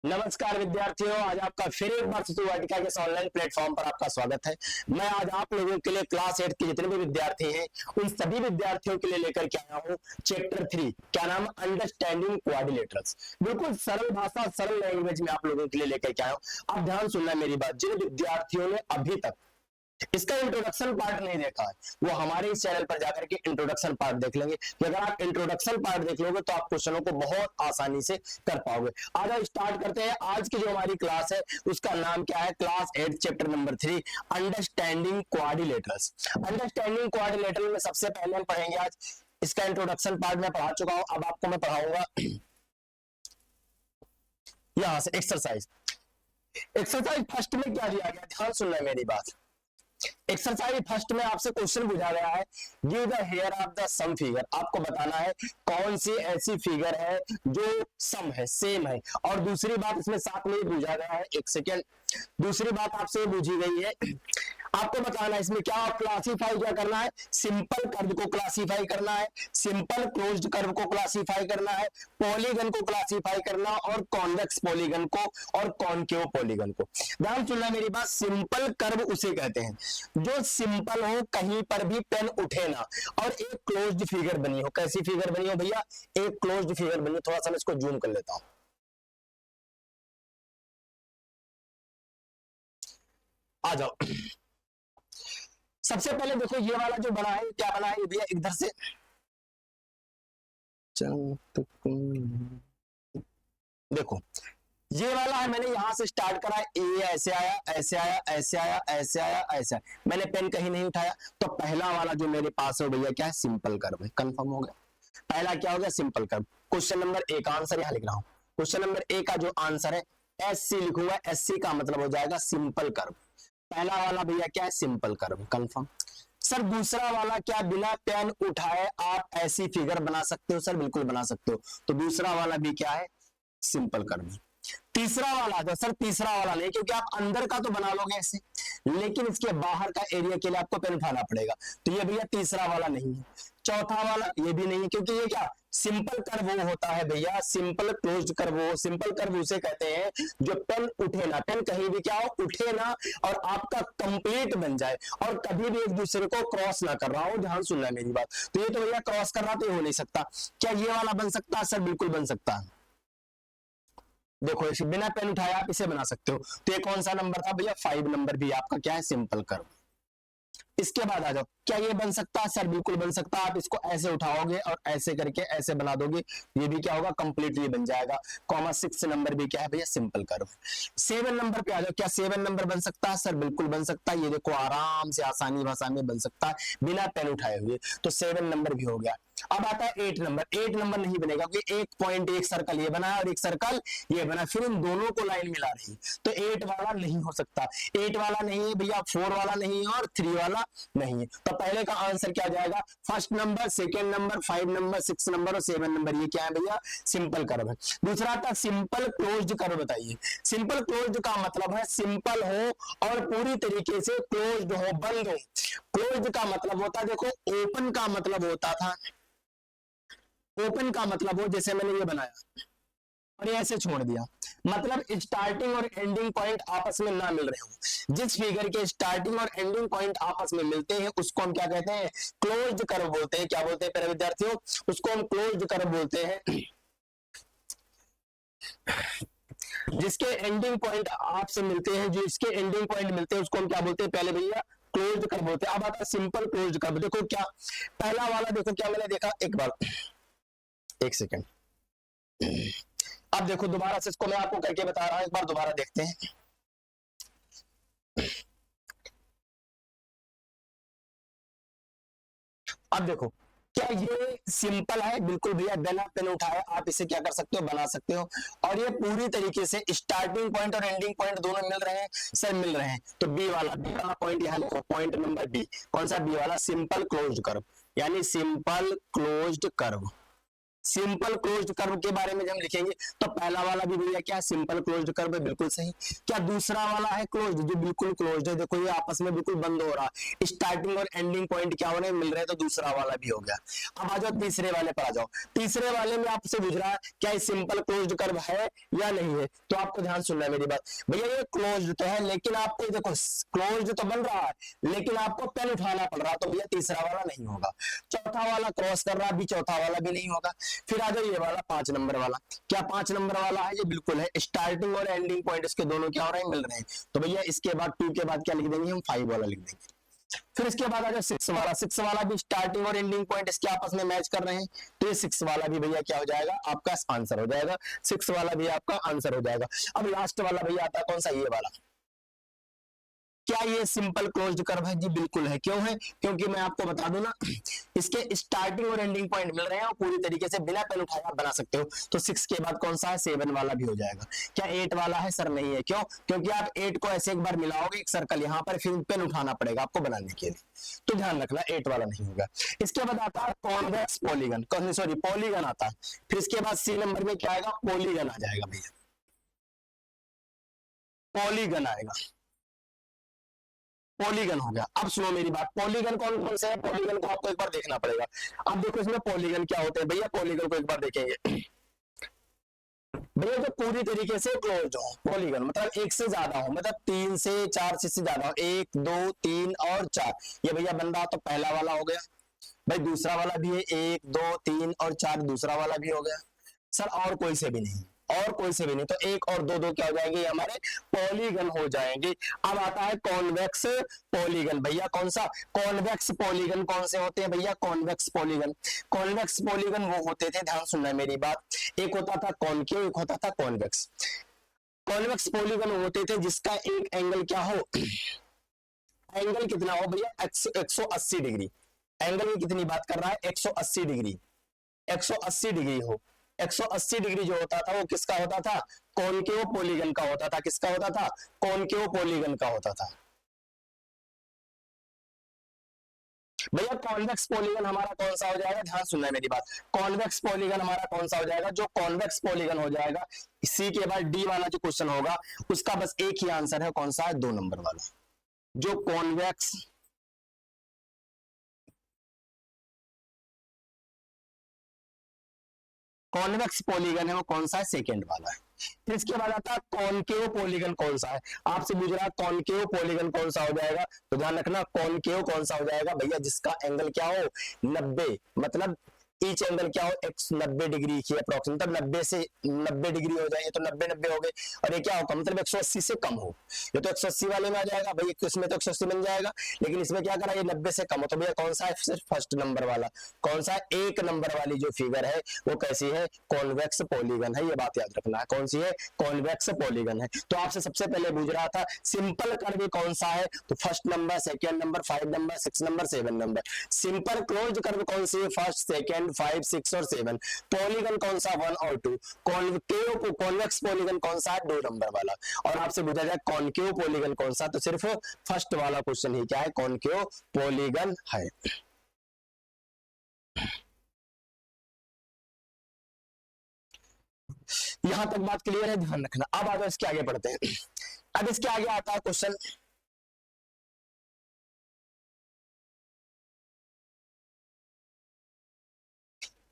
नमस्कार विद्यार्थियों, आज आपका फिर एक बार वाटिका के इस ऑनलाइन प्लेटफॉर्म पर आपका स्वागत है। मैं आज आप लोगों के लिए क्लास 8 के जितने भी विद्यार्थी हैं उन सभी विद्यार्थियों के लिए लेकर के आया हूँ चैप्टर 3, क्या नाम, अंडरस्टैंडिंग क्वाड्रिलेटरल्स। बिल्कुल सरल भाषा, सरल लैंग्वेज में आप लोगों के लिए लेकर के आया हूँ। आप ध्यान सुनना मेरी बात। जिन विद्यार्थियों ने अभी तक इसका इंट्रोडक्शन पार्ट नहीं देखा है वो हमारे इस चैनल पर जाकर के इंट्रोडक्शन पार्ट देख लेंगे कि अगर आप इंट्रोडक्शन पार्ट देख लोगे तो आप क्वेश्चनों को बहुत आसानी से कर पाओगे। आज हम स्टार्ट करते हैं। आज की जो हमारी क्लास है उसका नाम क्या है? Class 8 chapter number 3, understanding quadrilaterals. Understanding quadrilateral में सबसे पहले हम पढ़ेंगे आज इसका इंट्रोडक्शन पार्ट। मैं पढ़ा चुका हूं, अब आपको मैं पढ़ाऊंगा यहां से एक्सरसाइज फर्स्ट में क्या दिया गया, ध्यान सुनना है मेरी बात। एक्सरसाइज फर्स्ट में आपसे क्वेश्चन पूछा गया है, give the here of the some figure. आपको बताना है कौन सी ऐसी फिगर है जो सम है, सेम है। और दूसरी बात इसमें साथ में पूछा गया है, एक सेकेंड, दूसरी बात आपसे पूछी गई है, आपको बताना है इसमें क्या क्लासीफाई क्या करना है, सिंपल कर्व को क्लासीफाई करना है, सिंपल क्लोज्ड कर्व को क्लासीफाई करना है, पॉलीगन को क्लासीफाई करना और कॉन्वेक्स पॉलीगन को और कॉनकेव पॉलीगन को। ध्यान सुनना मेरी बात। सिंपल कर्व उसे कहते हैं जो सिंपल हो, कहीं पर भी पेन उठे ना, और एक क्लोज्ड फिगर बनी हो। कैसी फिगर बनी हो भैया? एक क्लोज्ड फिगर बनी हो। थोड़ा सा मैं इसको जूम कर लेता हूं, आ जाओ। सबसे पहले देखो ये वाला जो बना है, क्या बना है भैया? इधर से देखो ये वाला है, मैंने यहां से स्टार्ट करा, ए ऐसे आया, ऐसे आया, ऐसे आया, ऐसे आया, ऐसे आया। मैंने पेन कहीं नहीं उठाया, तो पहला वाला जो मेरे पास है भैया क्या है? सिंपल कर्व है। कंफर्म हो गया? पहला क्या हो गया? Simple curve. Question number A का आंसर यहां लिख रहा हूं। क्वेश्चन नंबर ए का जो आंसर है एस सी लिखूंगा, एस सी का मतलब हो जाएगा सिंपल कर्व। पहला वाला भैया क्या है? Simple curve. कंफर्म। सर दूसरा वाला क्या, बिना पेन उठाए आप ऐसी फिगर बना सकते हो? सर बिल्कुल बना सकते हो। तो दूसरा वाला भी क्या है? Simple curve. तीसरा वाला था सर, तीसरा वाला नहीं, क्योंकि आप अंदर का तो बना लोगे ऐसे, लेकिन इसके बाहर का एरिया के लिए आपको पेन उठाना पड़ेगा। तो ये भैया तीसरा वाला नहीं है। चौथा वाला ये भी नहीं है, क्योंकि ये क्या, सिंपल कर्व वो होता है भैया, सिंपल क्लोज्ड कर्व वो, सिंपल कर्व उसे कहते हैं जो पेन उठे ना, पेन कहीं भी क्या हो, उठे ना, और आपका कंप्लीट बन जाए और कभी भी एक दूसरे को क्रॉस ना कर रहा हो। ध्यान सुनना है मेरी बात। तो ये तो भैया क्रॉस कर रहा तो ये हो नहीं सकता। क्या ये वाला बन सकता है? सर बिल्कुल बन सकता है। देखो इसे बिना पेन उठाए आप इसे बना सकते हो। तो ये कौन सा नंबर था भैया? 5 नंबर भी आपका क्या है? Simple curve. इसके बाद आ जाओ, क्या ये बन सकता है? सर बिल्कुल बन सकता है। आप इसको ऐसे उठाओगे और ऐसे करके ऐसे बना दोगे, ये भी क्या होगा? कंप्लीटली बन जाएगा। कॉमा 6 नंबर भी क्या है भैया? Simple curve. 7 नंबर पे आ जाओ, क्या 7 नंबर बन सकता है? सर बिल्कुल बन सकता है। ये देखो आराम से आसानी भाषा में बन सकता है बिना पेन उठाए हुए। तो 7 नंबर भी हो गया। अब आता है 8 नंबर। 8 नंबर नहीं बनेगा, क्योंकि एक पॉइंट, एक सर्कल ये बना है और एक सर्कल ये बना, फिर इन दोनों को लाइन मिला रही, तो 8 वाला नहीं हो सकता। 8 वाला नहीं है भैया, 4 वाला नहीं है और 3 वाला नहीं है। तो पहले का आंसर क्या जाएगा? First number, second number, 5 number, 6 number और 7 नंबर, ये क्या है भैया? सिंपल कर्व है। दूसरा था सिंपल क्लोज्ड कर्व। बताइए, सिंपल क्लोज्ड का मतलब है सिंपल हो और पूरी तरीके से क्लोज्ड हो, बंद हो। क्लोज्ड का मतलब होता है, देखो ओपन का मतलब होता था, ओपन का मतलब हो जैसे मैंने ये बनाया और ये ऐसे छोड़ दिया, मतलब स्टार्टिंग और एंडिंग पॉइंट आपस में ना मिल रहे हो। जिस फिगर के स्टार्टिंग और एंडिंग पॉइंट आपस में मिलते हैं उसको हम क्या कहते हैं? क्लोज्ड कर्व बोलते हैं। क्या बोलते हैं प्यारे विद्यार्थियों? उसको हम क्लोज्ड कर्व बोलते हैं। जिसके एंडिंग पॉइंट आपसे मिलते हैं, जो इसके एंडिंग पॉइंट मिलते हैं उसको हम क्या बोलते हैं? पहले भैया क्लोज्ड कर्व बोलते हैं। अब आता है सिंपल क्लोज्ड कर्व। देखो क्या पहला वाला, देखो क्या मैंने देखा, एक बार, एक सेकेंड, अब देखो दोबारा से इसको मैं आपको करके बता रहा हूं, एक बार दोबारा देखते हैं। अब देखो क्या ये सिंपल है? बिल्कुल भैया, बिना पेन उठाए आप इसे क्या कर सकते हो? बना सकते हो। और ये पूरी तरीके से स्टार्टिंग पॉइंट और एंडिंग पॉइंट दोनों मिल रहे हैं? सर मिल रहे हैं। तो बी वाला पॉइंट यहां लिखो, पॉइंट नंबर बी। कौन सा? बी वाला, सिंपल क्लोज्ड कर्व, यानी simple closed curve. Simple closed curve के बारे में जब हम लिखेंगे तो पहला वाला भी भैया क्या सिंपल क्लोज्ड कर्व है, बिल्कुल सही। क्या दूसरा वाला है क्लोज्ड, जो बिल्कुल क्लोज्ड है, देखो ये आपस में बिल्कुल बंद हो रहा है, स्टार्टिंग और एंडिंग पॉइंट क्या हो रहे हैं, मिल रहे हैं, तो दूसरा वाला भी हो गया। अब आ जाओ तीसरे वाले पर आ जाओ। तीसरे वाले में आपसे पूछ रहा है क्या ये सिंपल क्लोज्ड कर्व है या नहीं है, तो आपको ध्यान सुनना है मेरी बात भैया, ये क्लोज्ड तो है, लेकिन आपको देखो क्लोज्ड तो बन रहा है, लेकिन आपको पेन उठाना पड़ रहा है, तो भैया तीसरा वाला नहीं होगा। चौथा वाला क्रॉस कर रहा है, भी चौथा वाला भी नहीं होगा। फिर आ जाओ ये वाला 5 नंबर वाला, क्या 5 नंबर वाला है, ये बिल्कुल है, स्टार्टिंग और एंडिंग पॉइंट इसके दोनों क्या हो रहे हैं, मिल रहे हैं, तो भैया इसके बाद 2 के बाद क्या लिख देंगे हम, 5 वाला लिख देंगे। फिर इसके बाद आ जाओ 6 वाला, 6 वाला भी स्टार्टिंग और एंडिंग पॉइंट इसके आपस में मैच कर रहे हैं, तो ये 6 वाला भी भैया क्या हो जाएगा, आपका आंसर हो जाएगा, 6 वाला भी आपका आंसर हो जाएगा। अब लास्ट वाला भैया आता है कौन सा, ये वाला, क्या ये सिंपल क्लोज्ड कर्व है, जी बिल्कुल है। क्यों है, क्योंकि मैं आपको बता दूं ना, इसके स्टार्टिंग और एंडिंग पॉइंट मिल रहे हैं और पूरी तरीके से बिना पेन उठाए आप बना सकते हो, तो 6 के बाद कौन सा है, 7 वाला भी हो जाएगा। क्या 8 वाला है, सर नहीं है, क्यों, क्योंकि आप 8 को ऐसे एक बार मिलाओगे, एक सर्कल यहाँ पर, फिर पेन उठाना पड़ेगा आपको बनाने के लिए, तो ध्यान रखना 8 वाला नहीं होगा। इसके बाद आता है कॉन्वेक्स पॉलीगन, सॉरी पॉलीगन आता है, फिर इसके बाद सी नंबर में क्या आएगा, पॉलीगन आ जाएगा भैया, पॉलीगन आएगा, पॉलीगन हो गया। अब सुनो मेरी बात, पॉलीगन कौन कौन से है, पॉलीगन को आपको एक बार देखना पड़ेगा। अब देखो इसमें पॉलीगन क्या होते हैं भैया, पॉलीगन को एक बार देखेंगे भैया, जो पूरी तरीके से क्लोज हो, पॉलीगन मतलब एक से ज्यादा हो, मतलब 3 से 4 से ज्यादा हो, 1 2 3 और 4, ये भैया बन रहा, तो पहला वाला हो गया भाई। दूसरा वाला भी है, 1 2 3 और 4, दूसरा वाला भी हो गया। सर और कोई से भी नहीं, और कोई से भी नहीं, तो 1 और 2 2 क्या हो जाएंगे, हमारे पॉलीगन हो जाएंगे। अब आता है कॉन्वेक्स पॉलीगन, भैया कौन सा, कॉन्वेक्स पॉलीगन कौन से होते हैं भैया, कॉन्वेक्स पॉलीगन, कॉन्वेक्स पॉलीगन वो होते थे, ध्यान सुनना है मेरी बात, एक होता था कॉनकेव, एक होता था कॉन्वेक्स। कॉन्वेक्स पॉलीगन होते थे जिसका एक एंगल क्या हो, एंगल कितना हो भैया, 180 डिग्री, एंगल की कितनी बात कर रहा है, 180 डिग्री, 180 डिग्री हो, 180 डिग्री जो होता था वो किसका होता था, कॉनकेव पॉलीगन का होता था, किसका होता था, कॉनकेव पॉलीगन का होता था। भैया कॉन्वेक्स पॉलीगन हमारा कौन सा हो जाएगा, ध्यान सुनना है मेरी बात, कॉन्वेक्स पॉलीगन हमारा कौन सा हो जाएगा, जो कॉन्वेक्स पॉलीगन हो जाएगा, इसी के बाद डी वाला जो क्वेश्चन होगा उसका बस एक ही आंसर है, कौन सा है, 2 नंबर वाला, जो कॉन्वेक्स कॉन्वेक्स पॉलीगन है वो कौन सा है, सेकंड वाला है। फिर इसके बाद आता है कॉनकेव पॉलीगन कौन सा है, आपसे पूछ रहा है कॉनकेव पॉलीगन कौन सा हो जाएगा, तो ध्यान रखना कॉनकेव कौन सा हो जाएगा भैया, जिसका एंगल क्या हो, 90, मतलब ईच एंगल क्या हो, 190 डिग्री की अप्रोक्सीमेट, मतलब 90 से 90 डिग्री हो जाए, तो 90 90 हो गए, और ये क्या होगा, मतलब 180 से कम हो, ये तो 180 वाले में आ जाएगा भाई, इसमें तो 180 बन जाएगा, लेकिन इसमें क्या करा, ये 90 से कम हो, तो भैया कौन सा है, सिर्फ फर्स्ट नंबर वाला, कौन सा है, 1 नंबर वाली जो फिगर है वो कैसी है, कॉन्वेक्स पॉलीगन है, ये बात याद रखना है, कौन सी है, कॉन्वेक्स पॉलीगन है। तो आपसे सबसे पहले पूछ रहा था सिंपल कर्व कौन सा है, तो first number, second number, 5 number, 6 number, 7 number. Simple closed curve कौन सी है, फर्स्ट, सेकंड, 5 6 और 7। पॉलीगन कौन सा, 1 और 2। कॉनकेव को कॉन्वेक्स पॉलीगन कौन सा है, 2 नंबर वाला। और आपसे पूछा जाए कॉनकेव पॉलीगन कौन सा, तो सिर्फ फर्स्ट वाला क्वेश्चन ही क्या है, कॉनकेव पॉलीगन है। यहां तक बात क्लियर है, ध्यान रखना। अब आ जाओ इसके आगे बढ़ते हैं। अब इसके आगे आता है क्वेश्चन,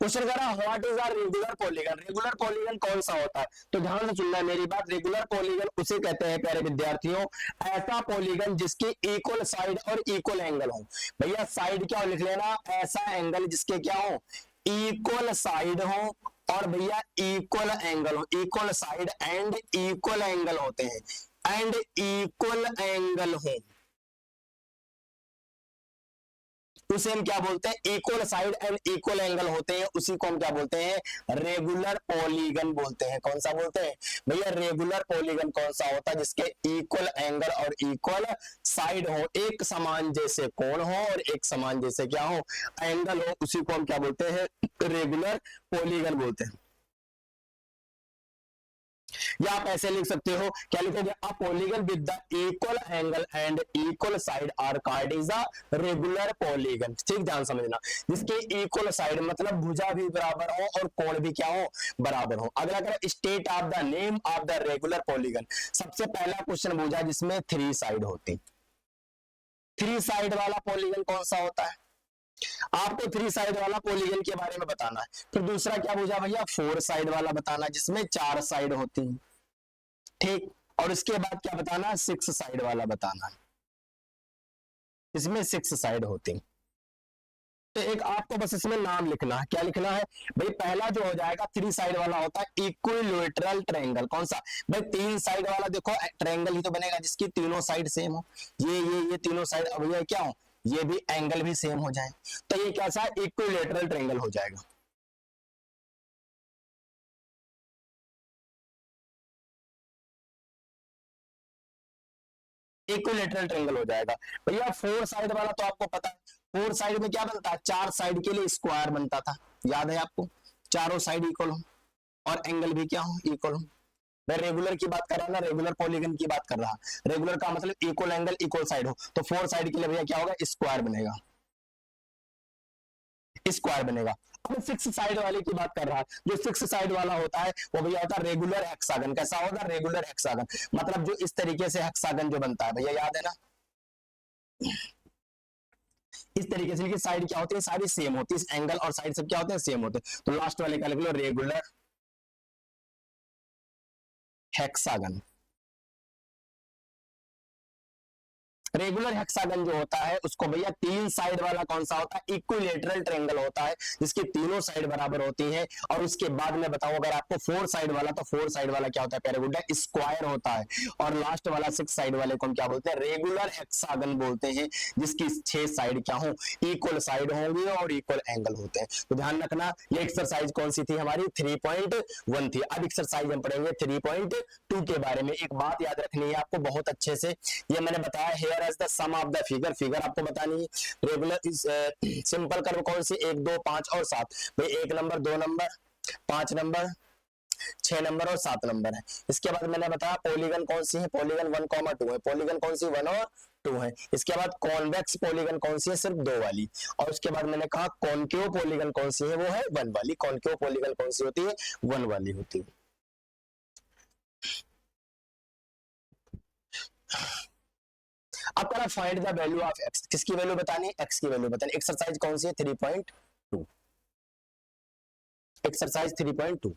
क्वेश्चन कह रहा है what is a regular polygon, regular polygon कौन सा होता है, तो ध्यान से सुनना है मेरी बात, रेगुलर पॉलीगन उसे कहते हैं प्यारे विद्यार्थियों, ऐसा पॉलीगन जिसके इक्वल साइड और इक्वल एंगल हो। भैया साइड क्या लिख लेना, ऐसा एंगल जिसके क्या हो, इक्वल साइड हो, और भैया इक्वल एंगल हो, equal side and equal angle होते हैं, एंड इक्वल एंगल हो, उसे हम क्या बोलते हैं, equal side and equal angle होते हैं, उसी को हम क्या बोलते हैं, रेगुलर पॉलीगन बोलते हैं। कौन सा बोलते हैं भैया, रेगुलर पॉलीगन कौन सा होता है, जिसके इक्वल एंगल और इक्वल साइड हो, एक समान जैसे कोण हो और एक समान जैसे क्या हो, एंगल हो, उसी को हम क्या बोलते हैं, रेगुलर पॉलीगन बोलते हैं। या आप ऐसे लिख सकते हो, क्या लिखोगे, a polygon with the equal angle and equal side are called is a regular polygon. ठीक, ध्यान समझना, जिसके इक्वल साइड मतलब भुजा भी बराबर हो और कोण भी क्या हो, बराबर हो। अगला करें state of the name of the regular polygon. सबसे पहला क्वेश्चन पूछा जिसमें 3 साइड होती। 3 साइड वाला पॉलीगन कौन सा होता है, आपको 3 साइड वाला पॉलीगन के बारे में बताना है। फिर दूसरा क्या पूछा भैया, 4 साइड वाला बताना, जिसमें 4 साइड होती है। ठीक, और उसके बाद क्या बताना, 6 साइड वाला बताना, इसमें 6 साइड होती। तो एक आपको बस इसमें नाम लिखना है, क्या लिखना है भाई, पहला जो हो जाएगा 3 साइड वाला होता है इक्विलैटरल ट्रायंगल। कौन सा भाई, 3 साइड वाला देखो ट्रायंगल ही तो बनेगा जिसकी तीनों साइड सेम हो। ये तीनों साइड, अब ये क्या हो, ये भी एंगल भी सेम हो जाए, तो ये कैसा है, इक्विलैटरल ट्रायंगल हो जाएगा। इक्विलैटरल ट्रायंगल हो जाएगा। भैया 4 साइड वाला तो आपको पता है, 4 साइड में क्या बनता है, 4 साइड के लिए स्क्वायर बनता था, याद है आपको, चारों साइड इक्वल हो और एंगल भी क्या हो, इक्वल हो। मैं रेगुलर की बात कर रहा ना, रेगुलर पॉलीगन की बात कर रहा। रेगुलर का मतलब इक्वल एंगल इक्वल साइड हो, तो 4 साइड के लिए भैया क्या होगा, स्क्वायर बनेगा, स्क्वायर बनेगा। अब 6 साइड वाले की बात कर रहा है, जो 6 साइड वाला होता है वो भैया होता है रेगुलर हेक्सागन। कैसा होगा, रेगुलर हेक्सागन, मतलब जो इस तरीके से हेक्सागन जो बनता है, भैया याद है ना, इस तरीके से। साइड क्या होती है, सारी सेम होती है, एंगल और साइड सब क्या होते हैं, सेम होते हैं। तो लास्ट वाले का लिख लो, रेगुलर हेक्सागन। रेगुलर हेक्सागन जो होता है उसको भैया 3 साइड वाला कौन सा होता है, इक्विलैटरल ट्रायंगल होता है, जिसकी तीनों साइड बराबर होती है। और उसके बाद में बताऊं अगर आपको 4 साइड वाला, तो 4 साइड वाला क्या होता है, पैरागोडा स्क्वायर होता है। और लास्ट वाला 6 साइड वाले को हम क्या बोलते हैं, रेगुलर हेक्सागन बोलते हैं, जिसकी 6 साइड क्या हो, इक्वल साइड होंगी और इक्वल एंगल होते हैं। तो ध्यान रखना, ये एक्सरसाइज कौन सी थी हमारी, 3.1 थी। अब एक्सरसाइज हम पढ़ेंगे 3.2 के बारे में। एक बात याद रखनी है आपको बहुत अच्छे से, ये मैंने बताया here as the sum of the figure, figure आपको बतानी है। रेगुलर सिंपल कर्व कौन सी, 1 2 5 और 7, भाई 1 नंबर 2 नंबर 5 नंबर 6 नंबर और 7 नंबर है। इसके बाद मैंने बताया पॉलीगन कौन सी है, पॉलीगन 1,2 है। पॉलीगन कौन सी, 1 और 2 है। इसके बाद कॉन्वेक्स पॉलीगन कौन सी है, सिर्फ 2 वाली। और उसके बाद मैंने कहा कॉनकेव पॉलीगन कौन सी है, वो है 1 वाली। कॉनकेव पॉलीगन कौन सी होती है, 1 वाली होती है। अब करा find the value of x, किसकी वैल्यू बतानी है, एक्स की वैल्यू बतानी। एक्सरसाइज कौन सी है, 3.2, एक्सरसाइज 3.2।